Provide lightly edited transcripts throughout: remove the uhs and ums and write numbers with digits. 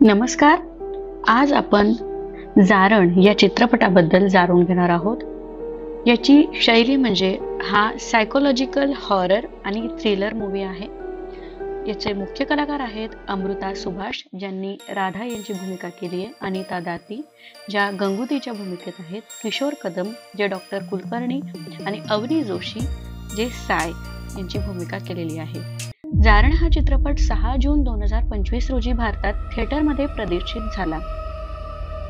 नमस्कार. आज आपण जारण या चित्रपटाबद्दल जाणून घेणार आहोत. याची शैली म्हणजे हा सायकोलॉजिकल हॉरर आणि थ्रिलर मूवी आहे. याचे मुख्य कलाकार आहेत अमृता सुभाष, ज्यांनी राधा यांची भूमिका केली आहे, अनिता दाती ज्या गंगूतीच्या भूमिकेत आहेत, किशोर कदम जे डॉक्टर कुलकर्णी आणि अवनी जोशी जे साय यांची भूमिका केलेली आहे. जारण हा चित्रपट 6 जून 2025 रोजी भारतात थिएटरमध्ये प्रदर्शित झाला.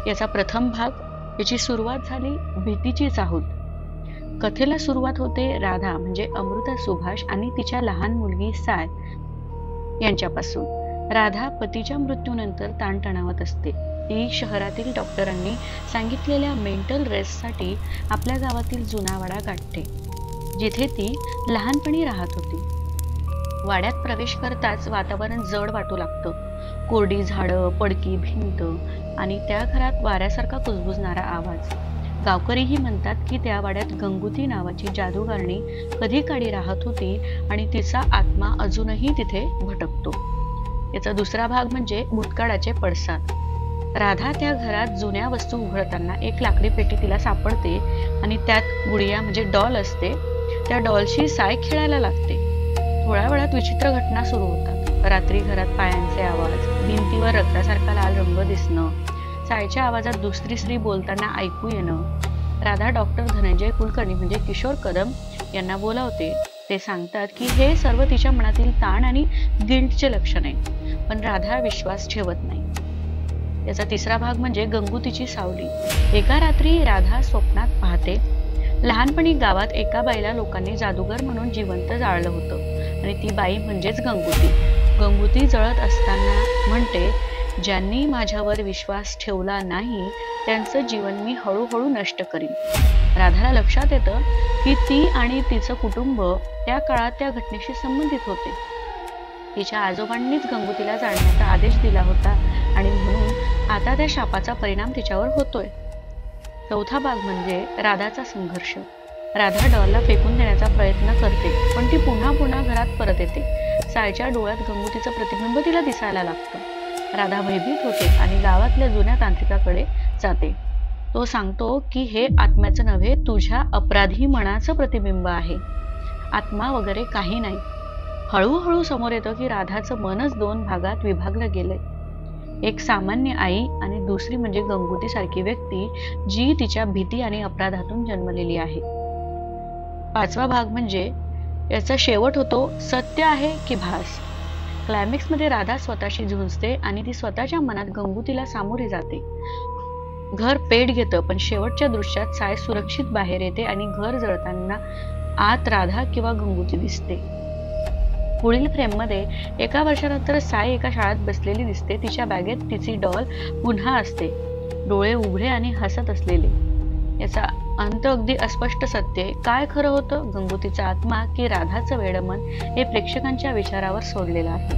याचा प्रथम भाग, याची सुरुवात झाली भीतीची चाहूल. कथेला सुरुवात होते राधा म्हणजे अमृता सुभाष आणि तिच्या लहान मुलगी साय यांच्यापासून. राधा पतीच्या मृत्यूनंतर ताणतणावात असते. ती शहरातील डॉक्टरांनी सांगितलेल्या मेंटल रेस्टसाठी आपल्या गावातील जुना वाडा गाठते, जिथे ती लहानपणी राहत होती. वाड्यात प्रवेश करताच वातावरण जड वाटू लागतं. कोरडी झाडं, पडकी भिंत आणि त्या घरात वाऱ्यासारखा कुजबुजणारा आवाज. गावकरीही म्हणतात की त्या वाड्यात गंगूती नावाची जादूगारणी कधी काळी राहत होती आणि तिचा आत्मा अजूनही तिथे भटकतो. याचा दुसरा भाग म्हणजे भूतकाळाचे पडसाद. राधा त्या घरात जुन्या वस्तू उघडताना एक लाकडी पेटी तिला सापडते आणि त्यात गुडिया म्हणजे डॉल असते. त्या डॉलशी साय खेळायला लागते. थोड्या वेळात विचित्र घटना सुरू होतात. रात्री घरात पायांचे आवाज, भिंतीवर रक्तासारखा लाल रंग दिसणं, सायच्या आवाजात दुसरी स्त्री बोलताना ऐकू येणं. राधा डॉक्टर धनंजय कुलकर्णी म्हणजे किशोर कदम यांना बोलावते. ते सांगतात की हे सर्व तिच्या मनातील ताण आणि गिल्टचे लक्षण आहे, पण राधा विश्वास ठेवत नाही. याचा तिसरा भाग म्हणजे गंगूतीची सावली. एका रात्री राधा स्वप्नात पाहते, लहानपणी गावात एका बाईला लोकांनी जादूगर म्हणून जिवंत जाळलं होतं आणि ती बाई म्हणजेच गंगूती. गंगूती जळत असताना म्हणते, ज्यांनी माझ्यावर विश्वास ठेवला नाही त्यांचं जीवन मी हळूहळू नष्ट करीन. राधाला लक्षात येतं की ती आणि तिचं कुटुंब त्या काळात त्या घटनेशी संबंधित होते. तिच्या आजोबांनीच गंगूतीला जाळण्याचा आदेश दिला होता आणि म्हणून आता त्या शापाचा परिणाम तिच्यावर होतोय. चौथा भाग म्हणजे राधाचा संघर्ष. राधा डॉलला फेकून देण्याचा प्रयत्न करते, पण ती पुन्हा पुन्हा घरात परत येते. सायच्या डोळ्यात गंगूतीचं प्रतिबिंब तिला दिसायला लागतं. राधा भयभीत होते आणि गावातल्या जुन्या तांत्रिकाकडे जाते. तो सांगतो की हे आत्म्याचं नव्हे, तुझ्या अपराधी मनाचं प्रतिबिंब आहे. आत्मा वगैरे काही नाही. हळूहळू समोर येतं की राधाचं मनच 2 भागात विभागलं गेलंय. एक सामान्य आई आणि दुसरी म्हणजे गंगूती सारखी व्यक्ती जी तिच्या भीती आणि अपराधातून जन्मलेली आहे. पाचवा भाग म्हणजे याचा शेवट होतो सत्य आहे की भास. क्लायमॅक्स मध्ये राधा स्वतःशी झुंजते आणि ती स्वतःच्या मनात गंगूतीला सामोरी जाते. घर पेट घेतं, पण शेवटच्या दृश्यात साय सुरक्षित बाहेर येते आणि घर जळताना आत राधा किंवा गंगूती दिसते. पुढील फ्रेम मध्ये एका वर्षानंतर साय एका शाळेत बसलेली दिसते. तिच्या बॅगेत तिची डॉल पुन्हा असते, डोळे उघडे आणि हसत असलेले. याचा अंत अगदी अस्पष्ट सत्य आहे. काय खरं होतं, गंगूतीचा आत्मा की राधाचं वेडमन, हे प्रेक्षकांच्या विचारावर सोडलेलं आहे.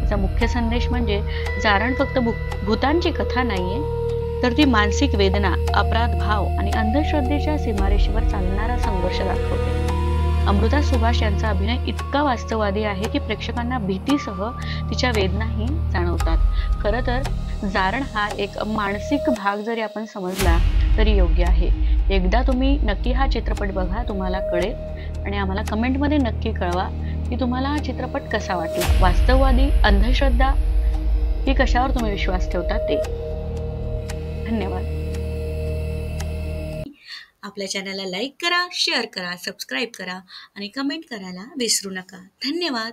याचा मुख्य संदेश म्हणजे जारण फक्त भूतांची कथा नाहीये, तर ती मानसिक वेदना, अपराध भाव आणि अंधश्रद्धेच्या सीमारेषेवर चालणारा संघर्ष दाखवते. अमृता सुभाष यांचा अभिनय इतका वास्तववादी आहे की प्रेक्षकांना भीतीसह तिच्या वेदनाही जाणवतात. खरं तर जारण हा एक मानसिक भाग जरी आपण समजला तरी योग्य आहे. एकदा तुम्ही नक्की हा चित्रपट बघा, तुम्हाला कळेल. आणि आम्हाला कमेंटमध्ये नक्की कळवा की तुम्हाला हा चित्रपट कसा वाटला. वास्तववादी, अंधश्रद्धा की कशावर तुम्ही विश्वास ठेवता ते. धन्यवाद. आपल्या चॅनलला लाईक करा, शेअर करा, सबस्क्राईब करा आणि कमेंट करायला विसरू नका. धन्यवाद.